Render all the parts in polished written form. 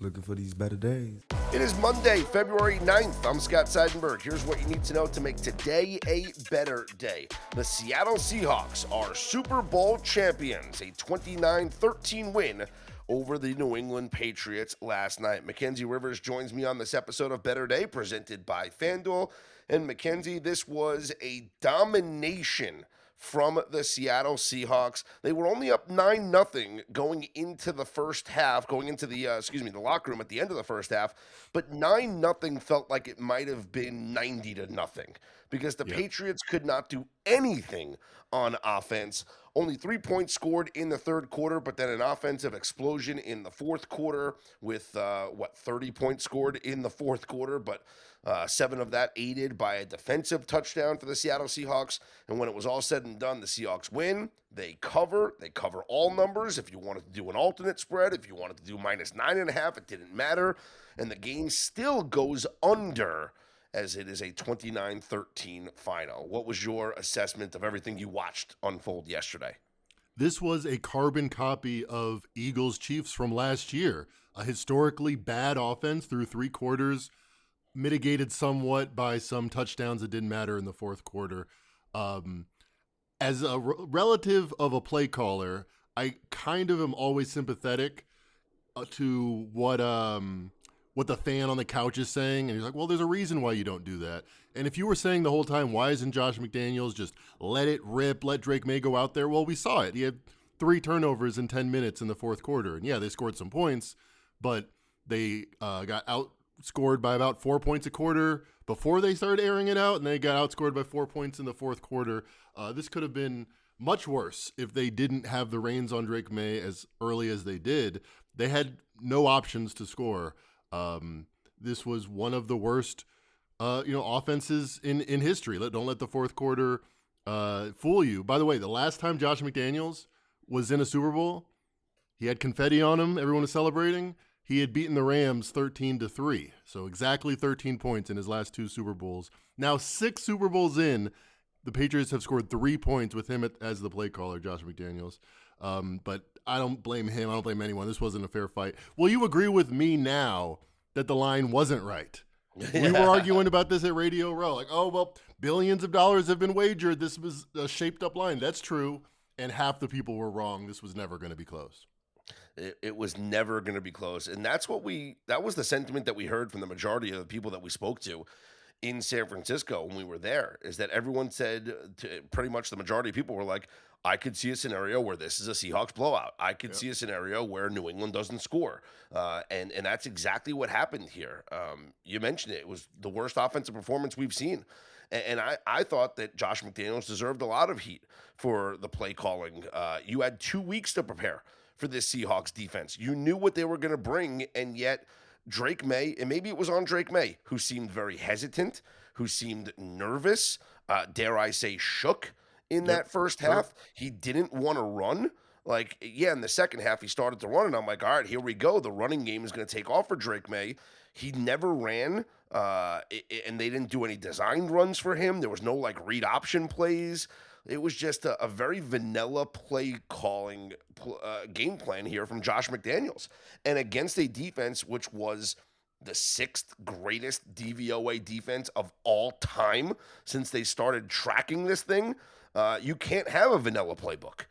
Looking for these better days. It is Monday, February 9th. I'm Scott Seidenberg. Here's what you need to know to make today a better day. The Seattle Seahawks are Super Bowl champions, a 29-13 win over the New England Patriots last night. Mackenzie Rivers joins me on this episode of Better Day, presented by FanDuel. And Mackenzie, this was a domination from the Seattle Seahawks. They were only up 9-0 going into the first half, going into the locker room at the end of the first half, but 9-0 felt like it might have been 90-0 because the Patriots could not do anything on offense. Only 3 points scored in the third quarter, but then an offensive explosion in the fourth quarter with 30 points scored in the fourth quarter, but 7 of that aided by a defensive touchdown for the Seattle Seahawks. And when it was all said and done, the Seahawks win. They cover all numbers. If you wanted to do an alternate spread, if you wanted to do -9.5, it didn't matter. And the game still goes under, as it is a 29-13 final. What was your assessment of everything you watched unfold yesterday? This was a carbon copy of Eagles-Chiefs from last year. A historically bad offense through 3 quarters, mitigated somewhat by some touchdowns that didn't matter in the fourth quarter. As a relative of a play caller, I kind of am always sympathetic to what the fan on the couch is saying. And he's like, well, there's a reason why you don't do that. And if you were saying the whole time, why isn't Josh McDaniels just let it rip, let Drake May go out there? Well, we saw it. He had 3 turnovers in 10 minutes in the fourth quarter. And yeah, they scored some points, but they got outscored by about 4 points a quarter before they started airing it out. And they got outscored by 4 points in the fourth quarter. This could have been much worse if they didn't have the reins on Drake May as early as they did. They had no options to score. This was one of the worst, offenses in history. Don't let the fourth quarter fool you. By the way, the last time Josh McDaniels was in a Super Bowl, he had confetti on him. Everyone was celebrating. He had beaten the Rams 13-3, so exactly 13 points in his last 2 Super Bowls. Now 6 Super Bowls in, the Patriots have scored 3 points with him as the play caller, Josh McDaniels. But I don't blame him. I don't blame anyone. This wasn't a fair fight. Will you agree with me now that the line wasn't right? We were arguing about this at Radio Row. Like, oh, well, billions of dollars have been wagered. This was a shaped up line. That's true. And half the people were wrong. This was never going to be close. It was never going to be close. And that was the sentiment that we heard from the majority of the people that we spoke to in San Francisco when we were there, is that everyone said, pretty much the majority of people were like, I could see a scenario where this is a Seahawks blowout. I could see a scenario where New England doesn't score. And that's exactly what happened here. You mentioned it. It was the worst offensive performance we've seen. And I thought that Josh McDaniels deserved a lot of heat for the play calling. You had 2 weeks to prepare for this Seahawks defense. You knew what they were going to bring, and yet Drake May, and maybe it was on Drake May, who seemed very hesitant, who seemed nervous, dare I say shook in that first half. He didn't want to run. In the second half, he started to run, and I'm like, all right, here we go. The running game is going to take off for Drake May. He never ran, and they didn't do any designed runs for him. There was no, read option plays. It was just a very vanilla play calling game plan here from Josh McDaniels. And against a defense which was the 6th greatest DVOA defense of all time since they started tracking this thing, you can't have a vanilla playbook.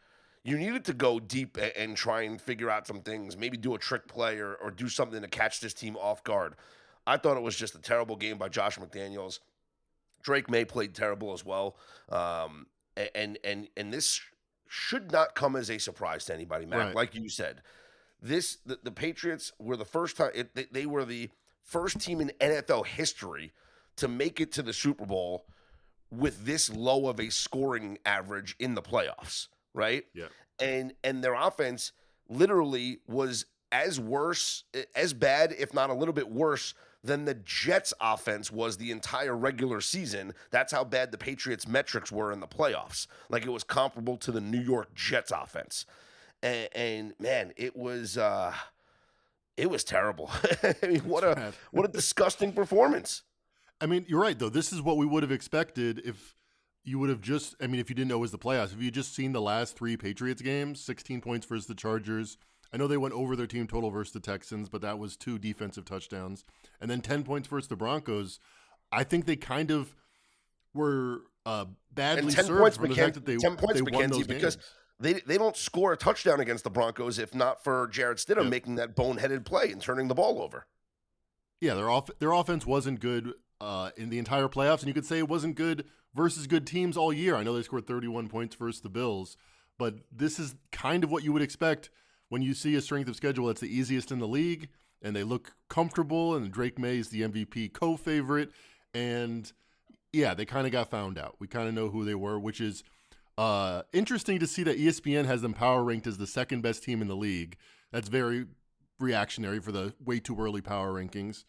You needed to go deep and try and figure out some things, maybe do a trick play or do something to catch this team off guard. I thought it was just a terrible game by Josh McDaniels. Drake May played terrible as well. And this should not come as a surprise to anybody, Matt. Right. Like you said, the Patriots were the first time they were the first team in NFL history to make it to the Super Bowl with this low of a scoring average in the playoffs, right? Yeah. And their offense literally was as bad, if not a little bit worse, than the Jets' offense was the entire regular season. That's how bad the Patriots' metrics were in the playoffs. It was comparable to the New York Jets' offense. And man, it was terrible. I mean, what a disgusting performance. I mean, you're right, though. This is what we would have expected if you would have if you didn't know it was the playoffs. If you had just seen the last 3 Patriots games, 16 points versus the Chargers, I know they went over their team total versus the Texans, but that was 2 defensive touchdowns. And then 10 points versus the Broncos. I think they kind of were badly And 10 served points, from the fact that 10 points, they won those McKenzie, because games. they don't score a touchdown against the Broncos if not for Jarrett Stidham Yep. making that boneheaded play and turning the ball over. Yeah, their offense wasn't good in the entire playoffs, and you could say it wasn't good versus good teams all year. I know they scored 31 points versus the Bills, but this is kind of what you would expect when you see a strength of schedule that's the easiest in the league, and they look comfortable, and Drake May is the MVP co-favorite, and yeah, they kind of got found out. We kind of know who they were, which is interesting to see that ESPN has them power ranked as the second best team in the league. That's very reactionary for the way too early power rankings.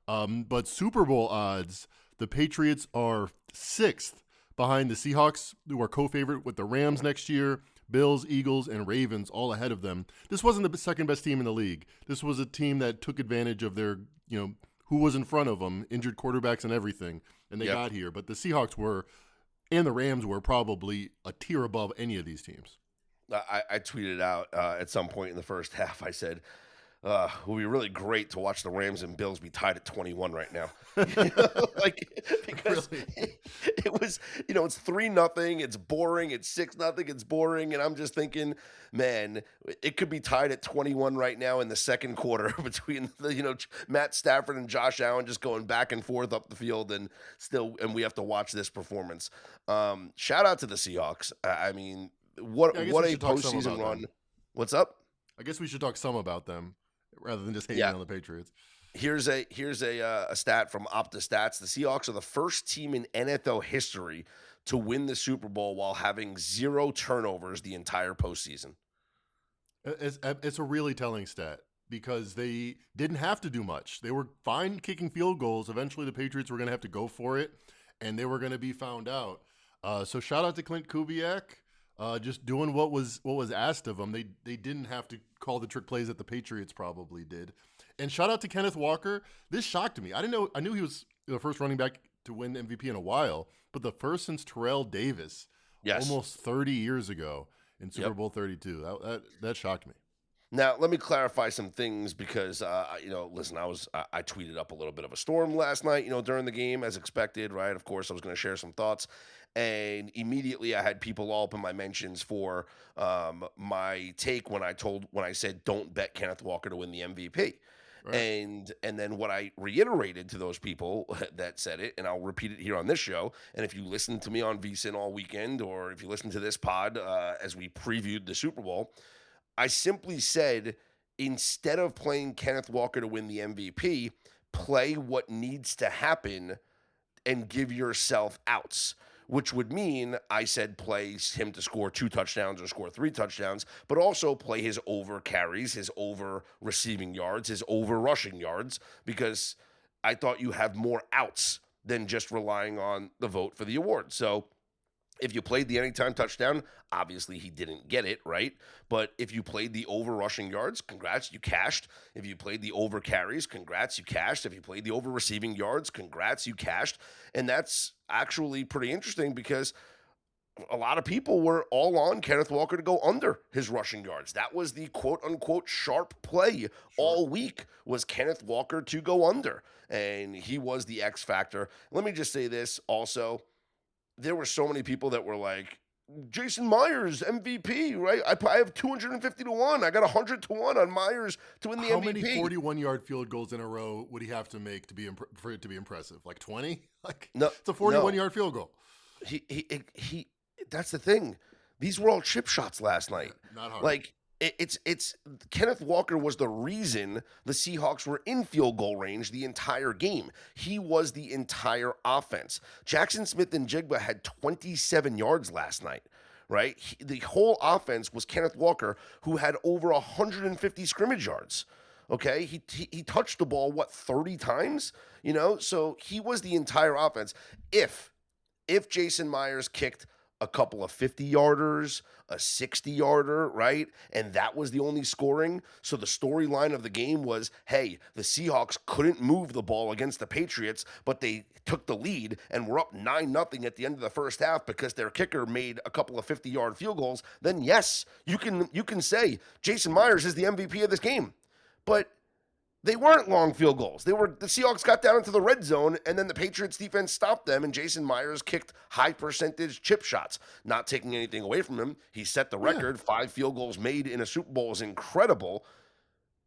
But Super Bowl odds, the Patriots are 6th behind the Seahawks, who are co-favorite with the Rams next year. Bills, Eagles, and Ravens all ahead of them. This wasn't the second best team in the league. This was a team that took advantage of their, who was in front of them, injured quarterbacks and everything, and they got here. But the Seahawks were, and the Rams were probably a tier above any of these teams. I tweeted out at some point in the first half, I said, it would be really great to watch the Rams and Bills be tied at 21 right now. Because Really? it was, it's 3-0, it's boring, it's 6-0, it's boring, and I'm just thinking, man, it could be tied at 21 right now in the second quarter between Matt Stafford and Josh Allen just going back and forth up the field, and we have to watch this performance. Shout out to the Seahawks. I mean, what Yeah, I guess a we should talk some postseason about run. them. What's up? I guess we should talk some about them rather than just hating Yeah. on the Patriots. Here's a stat from OptaStats. The Seahawks are the first team in NFL history to win the Super Bowl while having 0 turnovers the entire postseason. It's a really telling stat because they didn't have to do much. They were fine kicking field goals. Eventually, the Patriots were going to have to go for it, and they were going to be found out. So shout out to Clint Kubiak, just doing what was asked of them. They didn't have to call the trick plays that the Patriots probably did. And shout out to Kenneth Walker. This shocked me. I didn't know. I knew he was the first running back to win MVP in a while, but the first since Terrell Davis, almost 30 years ago in Super Bowl 32. That shocked me. Now, let me clarify some things because, listen, I tweeted up a little bit of a storm last night, during the game as expected, right? Of course, I was going to share some thoughts. And immediately I had people all up in my mentions for my take when I said, don't bet Kenneth Walker to win the MVP. Right. And then what I reiterated to those people that said it, and I'll repeat it here on this show, and if you listen to me on VSiN all weekend, or if you listen to this pod as we previewed the Super Bowl, I simply said, instead of playing Kenneth Walker to win the MVP, play what needs to happen and give yourself outs. Which would mean, I said, play him to score 2 touchdowns or score 3 touchdowns, but also play his over carries, his over receiving yards, his over rushing yards, because I thought you have more outs than just relying on the vote for the award. So if you played the anytime touchdown, obviously he didn't get it, right? But if you played the over rushing yards, congrats, you cashed. If you played the over carries, congrats, you cashed. If you played the over receiving yards, congrats, you cashed. And that's actually pretty interesting because a lot of people were all on Kenneth Walker to go under his rushing yards. That was the quote-unquote sharp play all week, was Kenneth Walker to go under. And he was the X factor. Let me just say this also. There were so many people that were like, Jason Myers, MVP, right? I have 250 to 1. I got 100 to 1 on Myers to win the MVP. How many 41-yard field goals in a row would he have to make for it to be impressive? Like 20? No, it's a 41-yard field goal. He. That's the thing. These were all chip shots last night. Not hard. Like it's Kenneth Walker was the reason the Seahawks were in field goal range the entire game. He was the entire offense. Jackson Smith-Njigba had 27 yards last night, right? The whole offense was Kenneth Walker, who had over 150 scrimmage yards. Okay, he touched the ball 30 times, so he was the entire offense. If Jason Myers kicked a couple of 50-yarders, a 60-yarder, right? And that was the only scoring. So the storyline of the game was, hey, the Seahawks couldn't move the ball against the Patriots, but they took the lead and were up 9-0 at the end of the first half because their kicker made a couple of 50-yard field goals. Then yes, you can say Jason Myers is the MVP of this game. But they weren't long field goals. The Seahawks got down into the red zone, and then the Patriots defense stopped them, and Jason Myers kicked high percentage chip shots, not taking anything away from him. He set the record. 5 field goals made in a Super Bowl is incredible.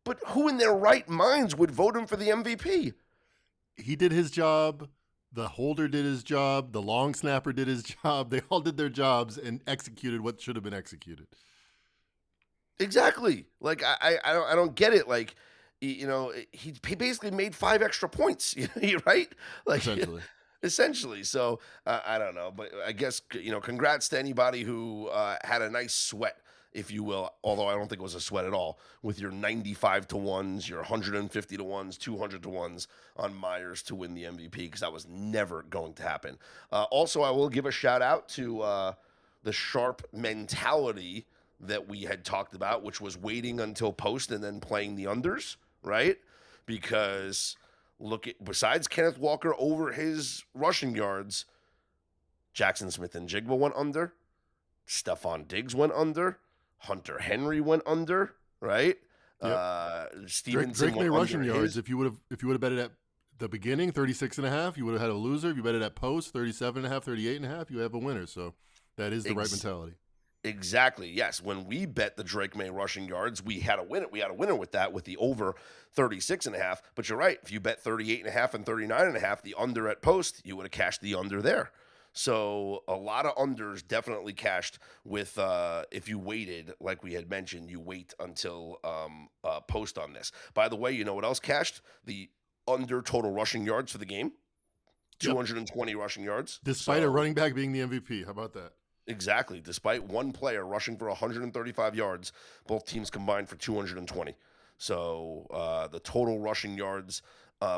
But who in their right minds would vote him for the MVP? He did his job. The holder did his job. The long snapper did his job. They all did their jobs and executed what should have been executed. Exactly. Like I don't get it. Like, you know, he basically made 5 extra points, right? Like essentially. So I don't know, but I guess, you know, congrats to anybody who had a nice sweat, if you will. Although I don't think it was a sweat at all with your 95 to 1s, your 150 to 1s, 200 to 1s on Myers to win the MVP, because that was never going to happen. Also, I will give a shout out to the sharp mentality that we had talked about, which was waiting until post and then playing the unders, right? Because look at, besides Kenneth Walker over his rushing yards, Jackson Smith-Njigba went under, Stephon Diggs went under, Hunter Henry went under, right? Yep. Stevenson Drake May rushing yards. If you would have bet it at the beginning, 36.5, you would have had a loser. If you bet it at post, 37.5, 38.5, you have a winner. So that is the right mentality. Exactly. Yes. When we bet the Drake May rushing yards, we had a winner. We had a winner with that, with the over 36.5. But you're right. If you bet 38.5 and 39.5, the under at post, you would have cashed the under there. So a lot of unders definitely cashed with, if you waited, like we had mentioned, you wait until post on this. By the way, you know what else cashed? The under total rushing yards for the game. 220 rushing yards. Despite a running back being the MVP. How about that? Exactly. Despite one player rushing for 135 yards, both teams combined for 220. So the total rushing yards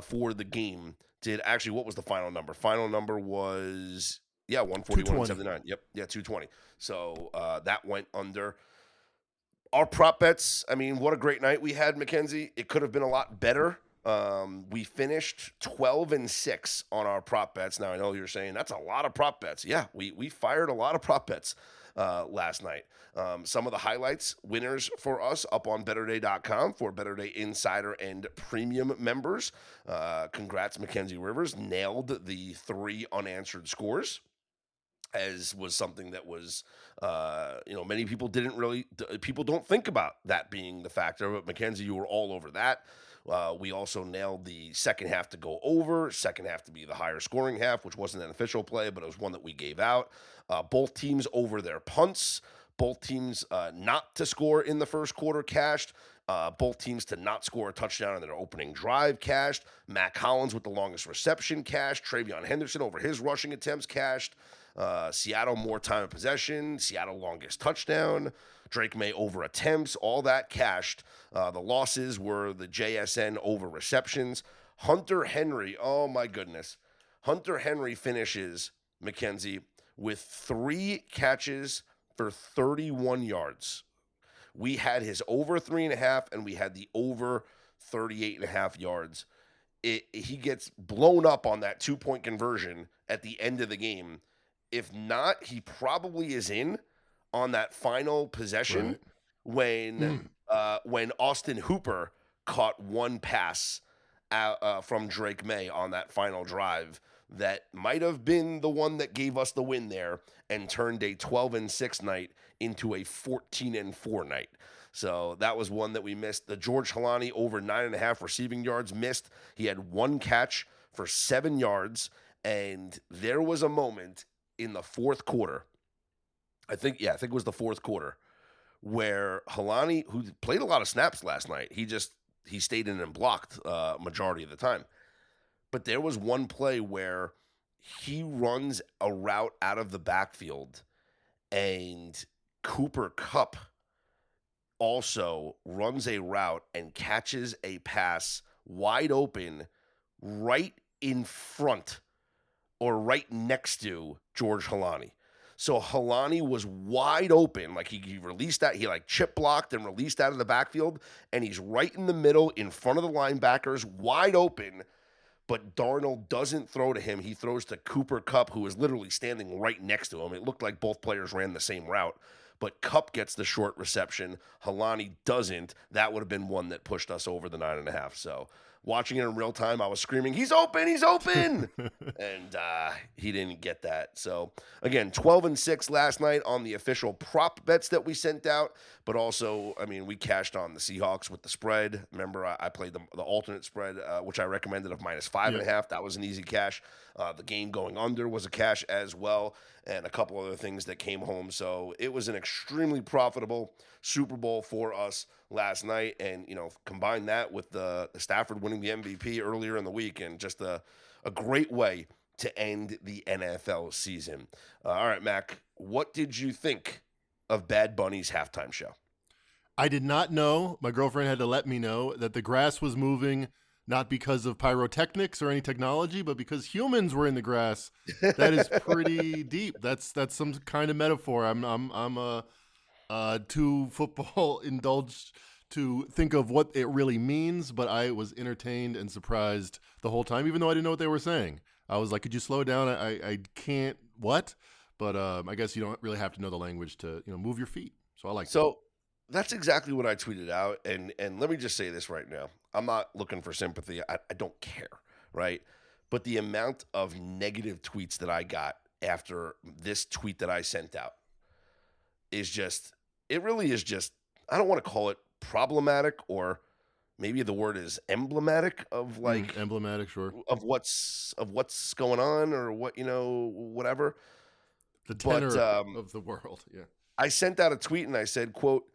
for the game did actually, what was the final number? Final number was, 141.79. Yep. Yeah, 220. So that went under. Our prop bets, I mean, what a great night we had, Mackenzie. It could have been a lot better. We finished 12-6 on our prop bets. Now I know you're saying that's a lot of prop bets. Yeah, we fired a lot of prop bets last night. Some of the highlights, winners for us up on betterday.com for Better Day Insider and Premium members. Congrats, Mackenzie Rivers. Nailed the 3 unanswered scores, as was something that was, many people people don't think about that being the factor. But Mackenzie, you were all over that. We also nailed the second half to go over, second half to be the higher scoring half, which wasn't an official play, but it was one that we gave out. Both teams over their punts. Both teams not to score in the first quarter cashed. Both teams to not score a touchdown in their opening drive cashed. Mac Hollins with the longest reception cashed. Travion Henderson over his rushing attempts cashed. Seattle more time of possession. Seattle longest touchdown. Drake May over attempts. All that cashed. The losses were the JSN over receptions. Hunter Henry, oh my goodness. Hunter Henry finishes, Mackenzie, with 3 catches for 31 yards. We had his over 3.5, and we had the over 38.5 yards. He gets blown up on that 2-point conversion at the end of the game. If not, he probably is in on that final possession when Austin Hooper caught one pass from Drake May on that final drive that might have been the one that gave us the win there and turned a 12-6 night into a 14-4 night. So that was one that we missed. The George Halani over 9.5 receiving yards missed. He had 1 catch for 7 yards, and there was a moment in the fourth quarter, I think it was the fourth quarter, where Halani, who played a lot of snaps last night, he stayed in and blocked majority of the time. But there was one play where he runs a route out of the backfield, and Cooper Kupp also runs a route and catches a pass wide open right in front or right next to George Halani. So Halani was wide open. Like he released that. He like chip blocked and released out of the backfield. And he's right in the middle in front of the linebackers, wide open. But Darnold doesn't throw to him. He throws to Cooper Kupp, who is literally standing right next to him. It looked like both players ran the same route. But Kupp gets the short reception. Halani doesn't. That would have been one that pushed us over the 9.5. So watching it in real time, I was screaming, "He's open! He's open!" And he didn't get that. So again, 12-6 last night on the official prop bets that we sent out. But also, I mean, we cashed on the Seahawks with the spread. Remember, I played the alternate spread, which I recommended of -5.5. That was an easy cash. The game going under was a cash as well, and a couple other things that came home. So it was an extremely profitable Super Bowl for us last night. And, combine that with the Stafford winning the MVP earlier in the week, and just a great way to end the NFL season. All right, Mac, what did you think of Bad Bunny's halftime show? I did not know. My girlfriend had to let me know that the grass was moving not because of pyrotechnics or any technology, but because humans were in the grass. That is pretty deep. That's some kind of metaphor. I'm too football indulged to think of what it really means, but I was entertained and surprised the whole time, even though I didn't know what they were saying. I was like, could you slow down? I can't, what? But I guess you don't really have to know the language to, move your feet. So I like that. So that's exactly what I tweeted out. And let me just say this right now. I'm not looking for sympathy. I don't care, right? But the amount of negative tweets that I got after this tweet that I sent out is just, it really is just, I don't want to call it problematic, or maybe the word is emblematic of like emblematic, sure, of what's going on, or what, whatever. The tenor of the world. Yeah. I sent out a tweet and I said, quote,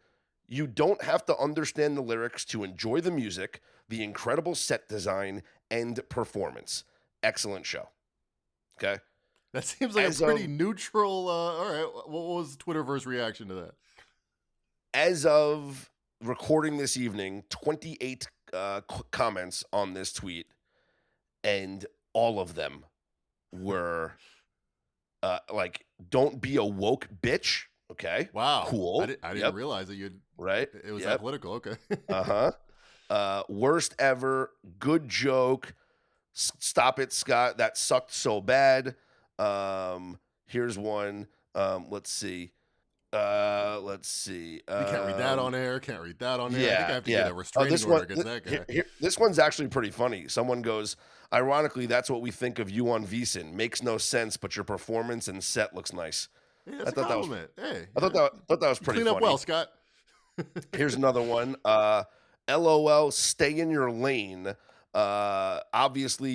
"You don't have to understand the lyrics to enjoy the music, the incredible set design, and performance. Excellent show." Okay. That seems like a pretty neutral. All right. What was Twitterverse reaction to that? As of recording this evening, 28 comments on this tweet, and all of them were like, "Don't be a woke bitch." Okay. Wow. Cool. I didn't realize that you'd. Right. It was that political. Okay. Worst ever. Good joke. Stop it, Scott. That sucked so bad. Here's one. Let's see. You can't read that on air. Can't read that on air. Yeah, I think I have to get a restraining order against that guy. This one's actually pretty funny. Someone goes, "Ironically, that's what we think of you on VSiN. Makes no sense, but your performance and set looks nice." Yeah, that's a compliment. I thought that was pretty Clean funny. up well, Scott. Here's another one. LOL, stay in your lane. Obviously,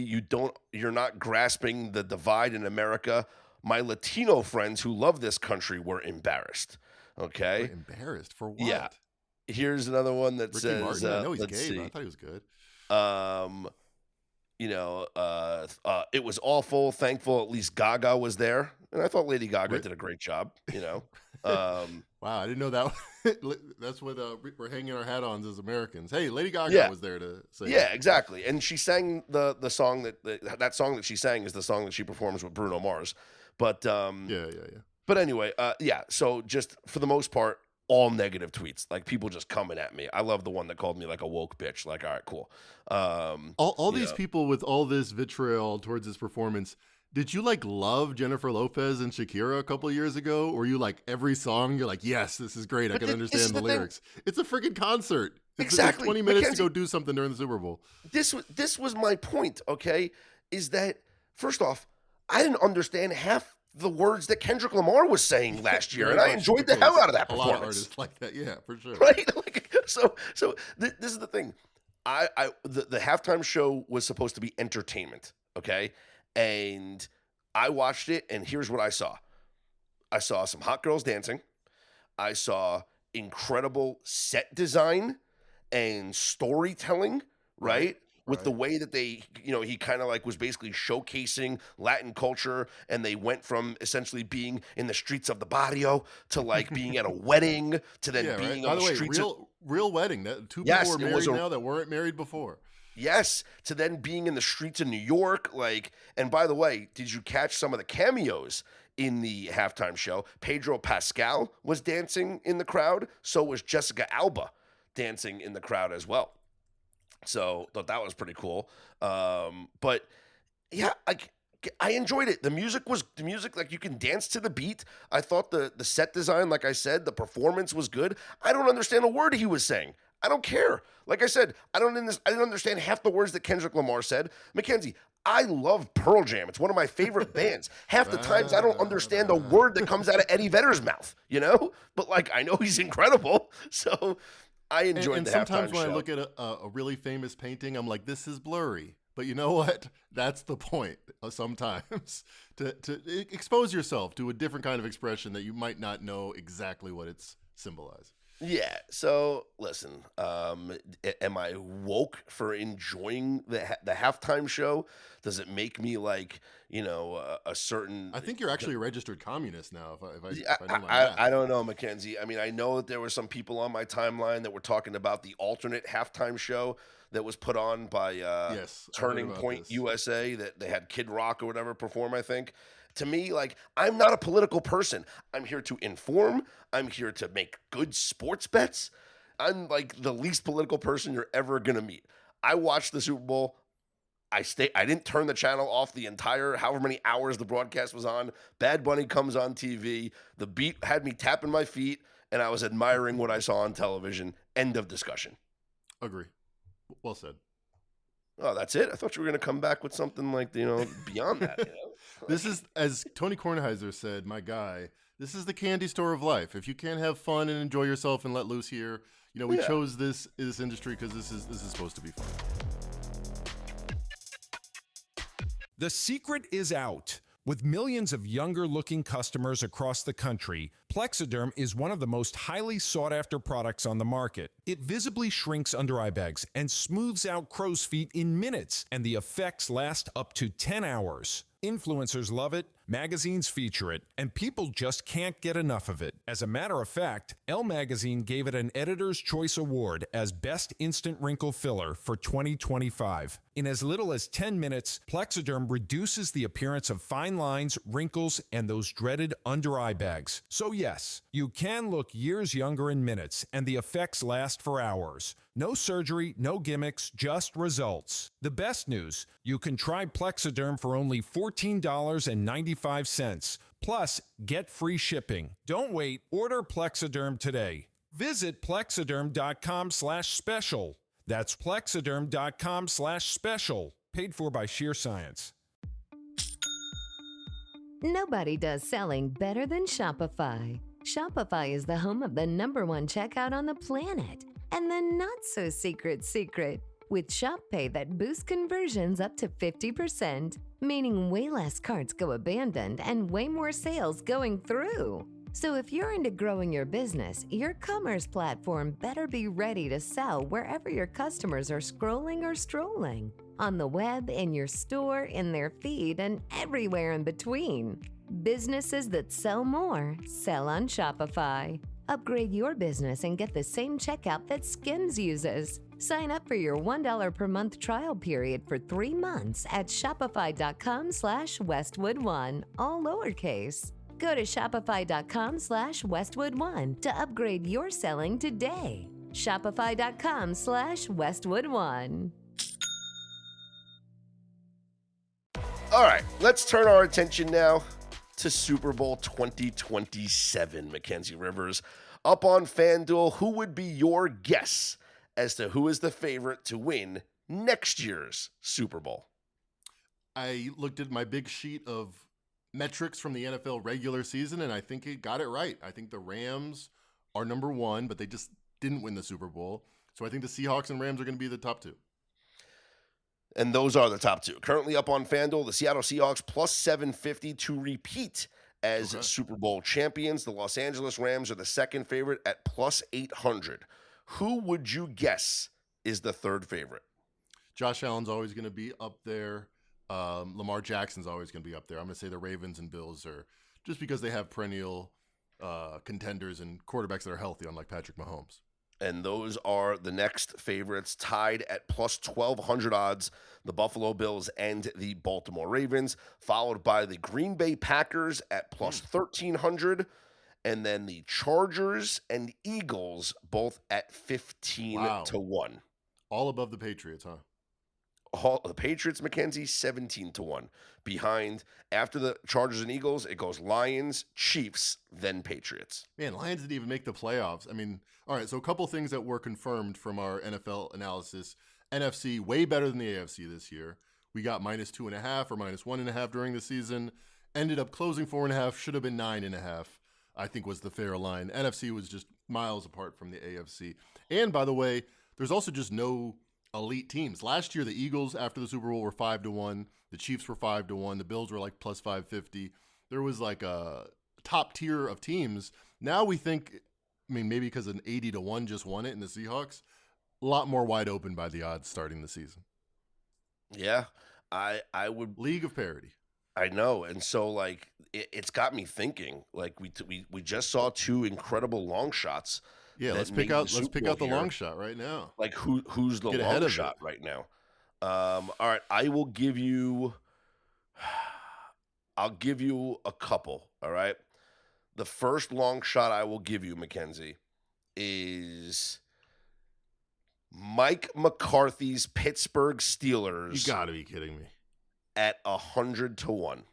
you're not grasping the divide in America. My Latino friends who love this country were embarrassed. Okay. We're embarrassed for what? Yeah. Here's another one that Ricky says, Martin. I know he's gay, but I thought he was good. It was awful. Thankful at least Gaga was there. And I thought Lady Gaga did a great job, Wow, I didn't know that. That's what we're hanging our hat on as Americans. Hey, Lady Gaga was there to say. Yeah, exactly. And she sang the song that song that she sang is the song that she performs with Bruno Mars. But yeah. But anyway, so just for the most part, all negative tweets, like people just coming at me. I love the one that called me like a woke bitch. Like, all right, cool. All these people with all this vitriol towards his performance. Did you love Jennifer Lopez and Shakira a couple of years ago? Or you every song you're like, yes, this is great. I can understand the lyrics. It's a freaking concert. Exactly. It's 20 minutes Mackenzie, to go do something during the Super Bowl. This was my point. Okay, is that first off, I didn't understand half the words that Kendrick Lamar was saying last year, and I enjoyed the hell out of that performance. A lot of artists like that, yeah, for sure. Right? This is the thing. The halftime show was supposed to be entertainment, okay? And I watched it, and here's what I saw. I saw some hot girls dancing. I saw incredible set design and storytelling, right? With the way that they, he kind of was basically showcasing Latin culture, and they went from essentially being in the streets of the barrio to being at a wedding to then being on the streets. Real wedding. That two people were married now that weren't married before. Yes, to then being in the streets of New York. Like, and by the way, did you catch some of the cameos in the halftime show? Pedro Pascal was dancing in the crowd. So was Jessica Alba dancing in the crowd as well. So thought that was pretty cool. But yeah, I enjoyed it. The music, like you can dance to the beat. I thought the set design, like I said, the performance was good. I don't understand a word he was saying. I don't care. Like I said, I didn't understand half the words that Kendrick Lamar said. Mackenzie, I love Pearl Jam. It's one of my favorite bands. Half the times I don't understand a word that comes out of Eddie Vedder's mouth, But like I know he's incredible. So I enjoyed and the sometimes halftime when show. I look at a really famous painting, I'm like, this is blurry. But you know what? That's the point sometimes to expose yourself to a different kind of expression that you might not know exactly what it's symbolizing. Yeah. So listen, am I woke for enjoying the halftime show? Does it make me like a certain? I think you're actually a registered communist now, Yeah, if I know my math. I don't know, Mackenzie. I mean, I know that there were some people on my timeline that were talking about the alternate halftime show that was put on by Yes, I heard Turning about Point this. USA that they had Kid Rock or whatever perform, I think. To me, like, I'm not a political person. I'm here to inform. I'm here to make good sports bets. I'm like the least political person you're ever going to meet. I watched the Super Bowl. I didn't turn the channel off the entire however many hours the broadcast was on. Bad Bunny comes on TV. The beat had me tapping my feet, and I was admiring what I saw on television. End of discussion. Agree. Well said. Oh, that's it? I thought you were going to come back with something like, beyond that. This is, as Tony Kornheiser said, my guy, this is the candy store of life. If you can't have fun and enjoy yourself and let loose here, we Yeah. chose this industry because this is supposed to be fun. The secret is out. With millions of younger-looking customers across the country, Plexiderm is one of the most highly sought-after products on the market. It visibly shrinks under eye bags and smooths out crow's feet in minutes, and the effects last up to 10 hours. Influencers love it, magazines feature it, and people just can't get enough of it. As a matter of fact, Elle Magazine gave it an Editor's Choice Award as Best Instant Wrinkle Filler for 2025. In as little as 10 minutes, Plexiderm reduces the appearance of fine lines, wrinkles, and those dreaded under-eye bags. So yes, you can look years younger in minutes, and the effects last for hours. No surgery, no gimmicks, just results. The best news, you can try Plexiderm for only $14.95. Plus, get free shipping. Don't wait, order Plexiderm today. Visit plexiderm.com/special. That's plexiderm.com/special. Paid for by Sheer Science. Nobody does selling better than Shopify. Shopify is the home of the #1 checkout on the planet. And the not-so-secret with Shop Pay that boosts conversions up to 50%, meaning way less carts go abandoned and way more sales going through. So if you're into growing your business, your commerce platform better be ready to sell wherever your customers are scrolling or strolling. On the web, in your store, in their feed, and everywhere in between. Businesses that sell more, sell on Shopify. Upgrade your business and get the same checkout that Skims uses. Sign up for your $1 per month trial period for 3 months at shopify.com/Westwood1, all lowercase. Go to shopify.com/Westwood1 to upgrade your selling today. Shopify.com/Westwood1. All right, let's turn our attention now to Super Bowl 2027, Mackenzie Rivers. Up on FanDuel, who would be your guess as to who is the favorite to win next year's Super Bowl? I looked at my big sheet of metrics from the NFL regular season, and I think it got it right. I think the Rams are #1, but they just didn't win the Super Bowl. So I think the Seahawks and Rams are going to be the top two. And those are the top two. Currently up on FanDuel, the Seattle Seahawks plus 750 to repeat as Super Bowl champions. The Los Angeles Rams are the second favorite at plus 800. Who would you guess is the third favorite? Josh Allen's always going to be up there. Lamar Jackson's always going to be up there. I'm going to say the Ravens and Bills are just because they have perennial contenders and quarterbacks that are healthy, unlike Patrick Mahomes. And those are the next favorites, tied at plus 1,200 odds, the Buffalo Bills and the Baltimore Ravens, followed by the Green Bay Packers at plus 1,300, and then the Chargers and Eagles both at 15 Wow. to 1. All above the Patriots, huh? All the Patriots, Mackenzie, 17 to 1. Behind, after the Chargers and Eagles, it goes Lions, Chiefs, then Patriots. Man, Lions didn't even make the playoffs. I mean, all right, so a couple things that were confirmed from our NFL analysis. NFC, way better than the AFC this year. We got -2.5 or -1.5 during the season. Ended up closing 4.5, should have been 9.5, I think was the fair line. NFC was just miles apart from the AFC. And by the way, there's also just no elite teams. Last year, the Eagles after the Super Bowl were 5-1. The Chiefs were 5-1. The Bills were like plus 550. There was like a top tier of teams. Now we think, I mean, maybe because an 80-1 just won it in the Seahawks, a lot more wide open by the odds starting the season. Yeah, I would. League of parity. I know, and so like it's got me thinking. Like we just saw two incredible long shots. Yeah, that let's made pick the out Super Bowl the here. long shot right now. Like who's the Get ahead long of shot it. right now? All right, I'll give you a couple. All right, the first long shot I will give you, Mackenzie, is Mike McCarthy's Pittsburgh Steelers You got to be kidding me. at 100 to 1.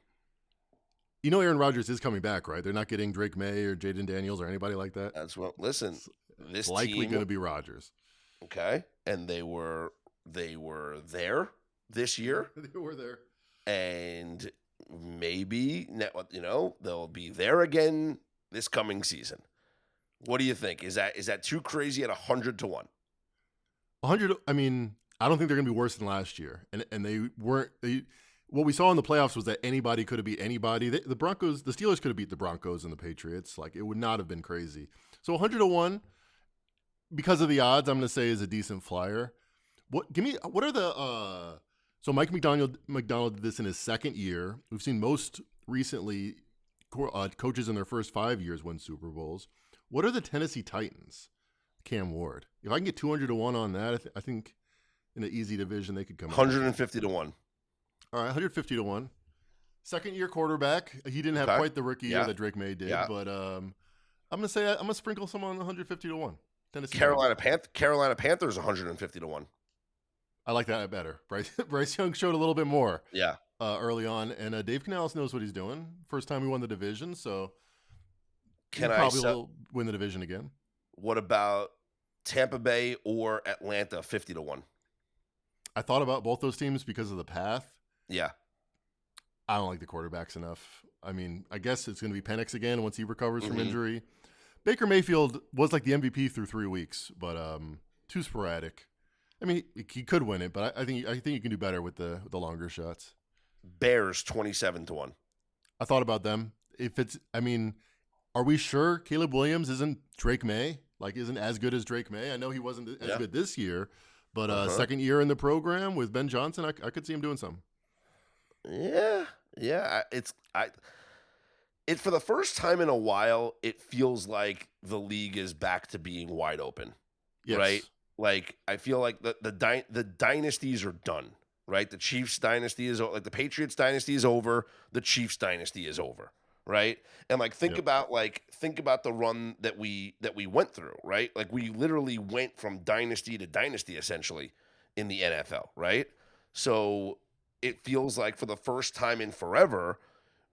You know Aaron Rodgers is coming back, right? They're not getting Drake May or Jaden Daniels or anybody like that. That's what. Listen, this It's likely team, going to be Rodgers. okay, and they were there this year, They were there. and maybe they'll be there again this coming season. What do you think? Is that too crazy at 100 to 1? 100. I mean, I don't think they're going to be worse than last year. And they weren't. What we saw in the playoffs was that anybody could have beat anybody. The Steelers could have beat the Broncos and the Patriots. Like, it would not have been crazy. So 100 to 1, because of the odds, I'm going to say is a decent flyer. What are the so Mike McDonald did this in his second year. We've seen most recently coaches in their first 5 years win Super Bowls. What are the Tennessee Titans? Cam Ward. If I can get 200 to 1 on that, I think in an easy division they could come out. 150 to 1. All right, 150 to 1. Second year quarterback. He didn't have Okay. quite the rookie year Yeah. that Drake May did, Yeah. but I'm gonna say I'm gonna sprinkle some on 150 to 1. Tennessee. Carolina Panthers 150 to 1. I like that better. Bryce Young showed a little bit more Yeah. early on, and Dave Canales knows what he's doing. First time he won the division, so Can he I probably set- will win the division again. What about Tampa Bay or Atlanta 50 to 1? I thought about both those teams because of the path. Yeah. I don't like the quarterbacks enough. I mean, I guess it's going to be Penix again once he recovers from Mhm. injury. Baker Mayfield was like the MVP through 3 weeks, but too sporadic. I mean, he could win it, but I think you can do better with the longer shots. Bears 27 to 1. I thought about them. Are we sure Caleb Williams isn't Drake May? Like, isn't as good as Drake May? I know he wasn't as Yeah. good this year, but Uh-huh. second year in the program with Ben Johnson, I could see him doing something. Yeah. It's for the first time in a while, it feels like the league is back to being wide open. Yes. Right? Like, I feel like the dynasties are done, right? The Chiefs dynasty is like the Patriots dynasty is over. The Chiefs dynasty is over, right? And like think Yep. about the run that we went through, right? Like we literally went from dynasty to dynasty essentially in the NFL, right? So it feels like for the first time in forever,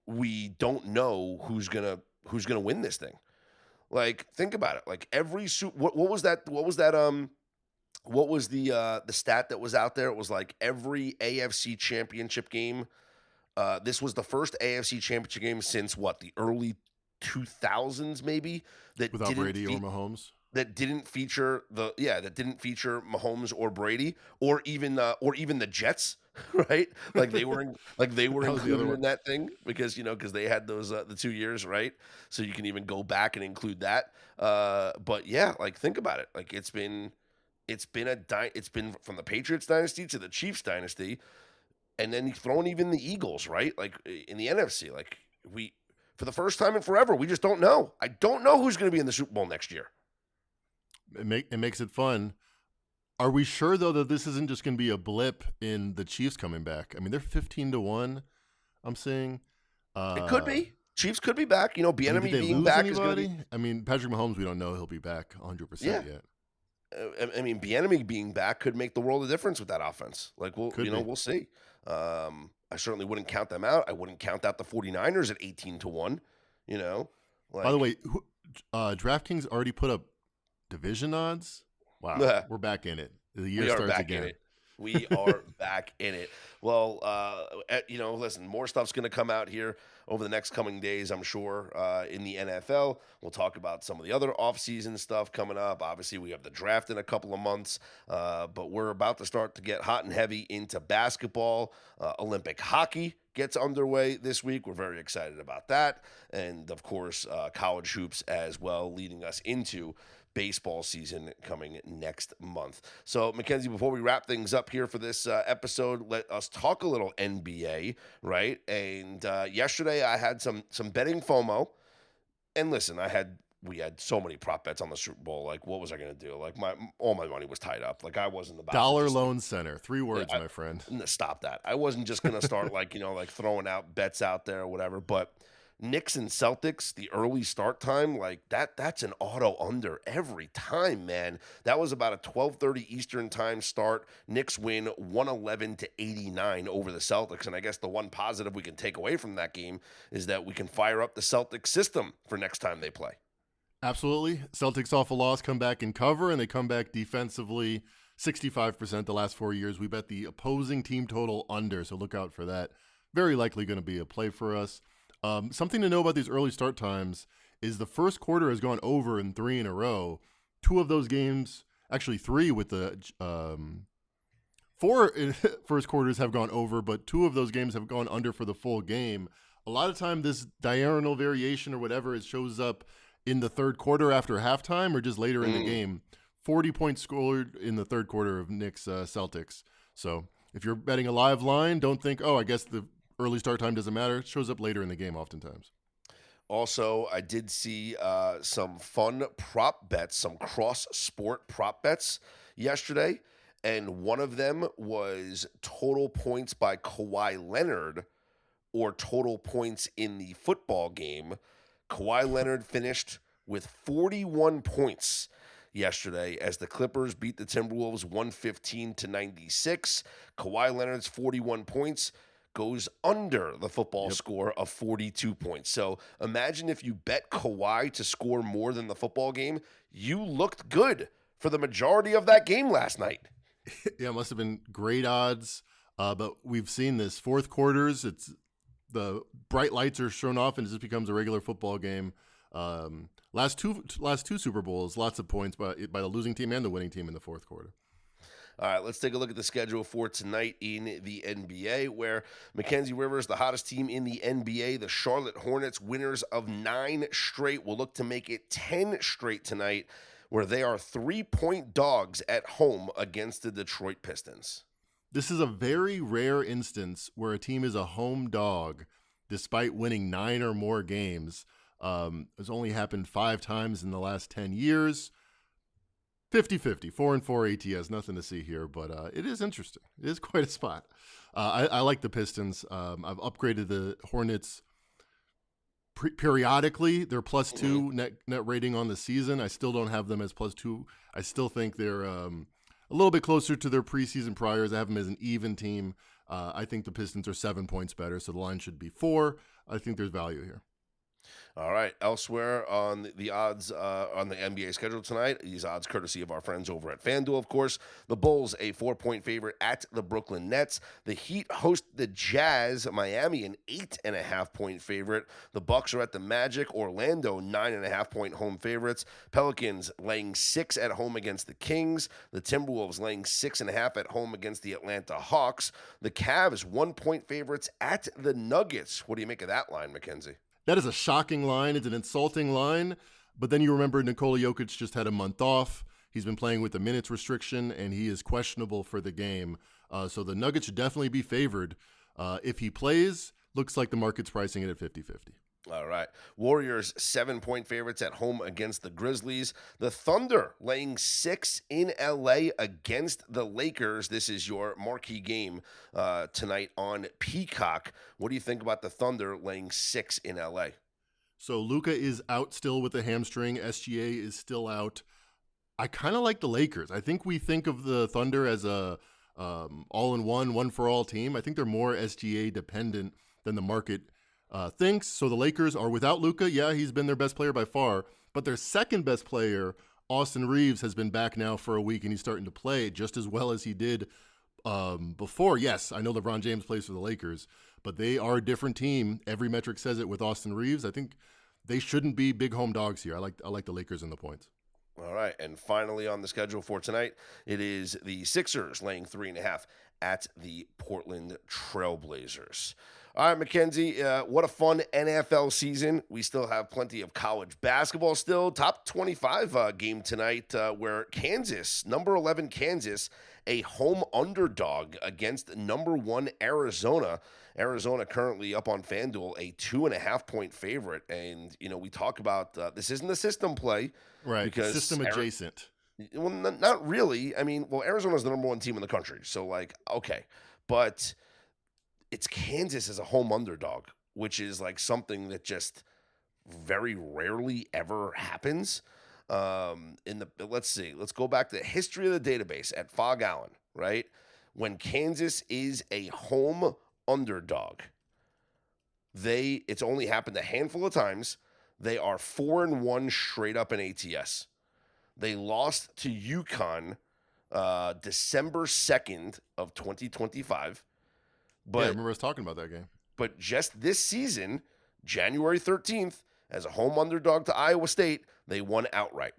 we don't know who's gonna win this thing. Like, think about it. Like every what was the stat that was out there? It was like every AFC championship game. This was the first AFC championship game since what, the early 2000s, maybe, that Without didn't Brady or Mahomes. that didn't feature Mahomes or Brady or even the Jets, right? Like they were That was the other included one. in that thing because they had those the 2 years, right? So you can even go back and include that. But yeah, like think about it. Like it's been from the Patriots dynasty to the Chiefs dynasty, and then throwing even the Eagles, right? Like in the NFC, like for the first time in forever, we just don't know. I don't know who's going to be in the Super Bowl next year. It makes it fun. Are we sure though that this isn't just going to be a blip in the Chiefs coming back? I mean, they're 15-1. I'm seeing. It could be. Chiefs could be back. You know, Did Bieniemy they being lose back anybody? is going to be. I mean, Patrick Mahomes, we don't know he'll be back 100% yet. I mean, Bieniemy being back could make the world of difference with that offense. Like, we'll see. I certainly wouldn't count them out. I wouldn't count out the 49ers at 18-1. You know, By the way, DraftKings already put up division odds. Wow, we're back in it. The year starts again. We are back in it. Well, listen, more stuff's going to come out here over the next coming days, I'm sure, in the NFL. We'll talk about some of the other offseason stuff coming up. Obviously, we have the draft in a couple of months, but we're about to start to get hot and heavy into basketball. Olympic hockey gets underway this week. We're very excited about that. And, of course, college hoops as well, leading us into baseball season coming next month. So, Mackenzie, before we wrap things up here for this episode, let us talk a little NBA, right? And yesterday I had some betting FOMO. And listen, we had so many prop bets on the Super Bowl. Like, what was I going to do? Like, all my money was tied up. Like, I wasn't about Dollar Loan Center. 3 words, my friend. Stop that. I wasn't just going to start like throwing out bets out there or whatever. But Knicks and Celtics, the early start time, like that's an auto under every time, man. That was about a 12:30 Eastern time start. Knicks win 111-89 over the Celtics. And I guess the one positive we can take away from that game is that we can fire up the Celtics system for next time they play. Absolutely. Celtics off a loss come back and cover, and they come back defensively 65% the last 4 years. We bet the opposing team total under, so look out for that. Very likely going to be a play for us. Something to know about these early start times is the first quarter has gone over in 3 in a row. 2 of those games, actually 3 with the 4 first quarters have gone over, but 2 of those games have gone under for the full game. A lot of time this diurnal variation or whatever, it shows up in the third quarter after halftime or just later in the game. 40 points scored in the third quarter of Knicks Celtics. So if you're betting a live line, don't think, I guess the early start time doesn't matter. It shows up later in the game oftentimes. Also, I did see some fun prop bets, some cross-sport prop bets yesterday, and one of them was total points by Kawhi Leonard or total points in the football game. Kawhi Leonard finished with 41 points yesterday as the Clippers beat the Timberwolves 115-96. Kawhi Leonard's 41 points goes under the football score of 42 points. So imagine if you bet Kawhi to score more than the football game. You looked good for the majority of that game last night. Yeah, it must have been great odds. But we've seen this fourth quarters. It's the bright lights are shown off and it just becomes a regular football game. Last two Super Bowls, lots of points by the losing team and the winning team in the fourth quarter. All right, let's take a look at the schedule for tonight in the NBA, where Mackenzie Rivers, the hottest team in the NBA, the Charlotte Hornets, winners of 9 straight, will look to make it 10 straight tonight, where they are 3-point dogs at home against the Detroit Pistons. This is a very rare instance where a team is a home dog despite winning 9 or more games. It's only happened 5 times in the last 10 years. 50-50, 4-4 ATS, nothing to see here, but it is interesting. It is quite a spot. I like the Pistons. I've upgraded the Hornets periodically. They're +2 net rating on the season. I still don't have them as +2. I still think they're a little bit closer to their preseason priors. I have them as an even team. I think the Pistons are 7 points better, so the line should be 4. I think there's value here. All right. Elsewhere on the odds on the NBA schedule tonight, these odds courtesy of our friends over at FanDuel, of course. The Bulls, a 4-point favorite at the Brooklyn Nets. The Heat host the Jazz. Miami, an 8.5-point favorite. The Bucks are at the Magic. Orlando, 9.5-point home favorites. Pelicans laying 6 at home against the Kings. The Timberwolves laying 6.5 at home against the Atlanta Hawks. The Cavs, 1-point favorites at the Nuggets. What do you make of that line, Mackenzie? That is a shocking line. It's an insulting line. But then you remember Nikola Jokic just had a month off. He's been playing with the minutes restriction, and he is questionable for the game. So the Nuggets should definitely be favored. If he plays, looks like the market's pricing it at 50-50. All right. Warriors 7-point favorites at home against the Grizzlies. The Thunder laying 6 in LA against the Lakers. This is your marquee game tonight on Peacock. What do you think about the Thunder laying 6 in LA? So Luka is out still with a hamstring. SGA is still out. I kind of like the Lakers. I think we think of the Thunder as a all-in-one, one-for-all team. I think they're more SGA dependent than the market thinks. So the Lakers are without Luka. Yeah, he's been their best player by far. But their second best player, Austin Reeves, has been back now for a week, and he's starting to play just as well as he did before. Yes, I know LeBron James plays for the Lakers, but they are a different team. Every metric says it with Austin Reeves. I think they shouldn't be big home dogs here. I like the Lakers in the points. All right, and finally on the schedule for tonight, it is the Sixers laying 3.5 at the Portland Trailblazers. All right, Mackenzie, what a fun NFL season. We still have plenty of college basketball still. Top 25 game tonight where Kansas, number 11 Kansas, a home underdog against number 1 Arizona. Arizona currently up on FanDuel, a 2.5-point favorite. And, you know, we talk about this isn't a system play. Right, because system adjacent. Well, not really. I mean, well, Arizona's the number 1 team in the country. So, like, okay. But it's Kansas as a home underdog, which is like something that just very rarely ever happens. Let's see. Let's go back to the history of the database at Fog Allen, right? When Kansas is a home underdog, it's only happened a handful of times. They are 4-1 straight up in ATS. They lost to UConn December 2nd of 2025. But yeah, I remember us talking about that game. But just this season, January 13th, as a home underdog to Iowa State, they won outright.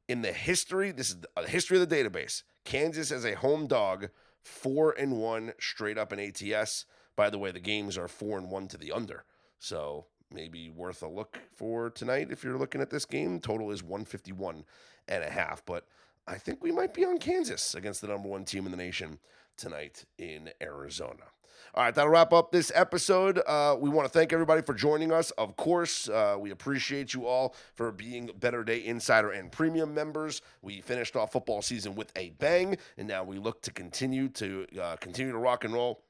In the history, this is the history of the database, Kansas as a home dog, 4-1 straight up in ATS. By the way, the games are 4-1 to the under. So maybe worth a look for tonight if you're looking at this game. Total is 151.5. But I think we might be on Kansas against the number 1 team in the nation tonight in Arizona. All right, that'll wrap up this episode. We want to thank everybody for joining us. Of course, we appreciate you all for being Better Day Insider and Premium members. We finished off football season with a bang, and now we look to continue to rock and roll.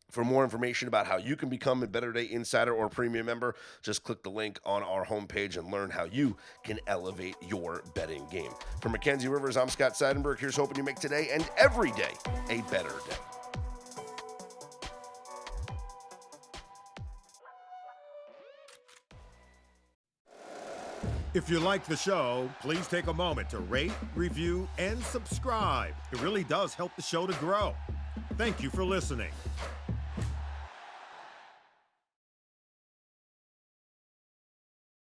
For more information about how you can become a Better Day Insider or Premium member, just click the link on our homepage and learn how you can elevate your betting game. For Mackenzie Rivers, I'm Scott Seidenberg. Here's hoping you make today and every day a better day. If you like the show, please take a moment to rate, review, and subscribe. It really does help the show to grow. Thank you for listening.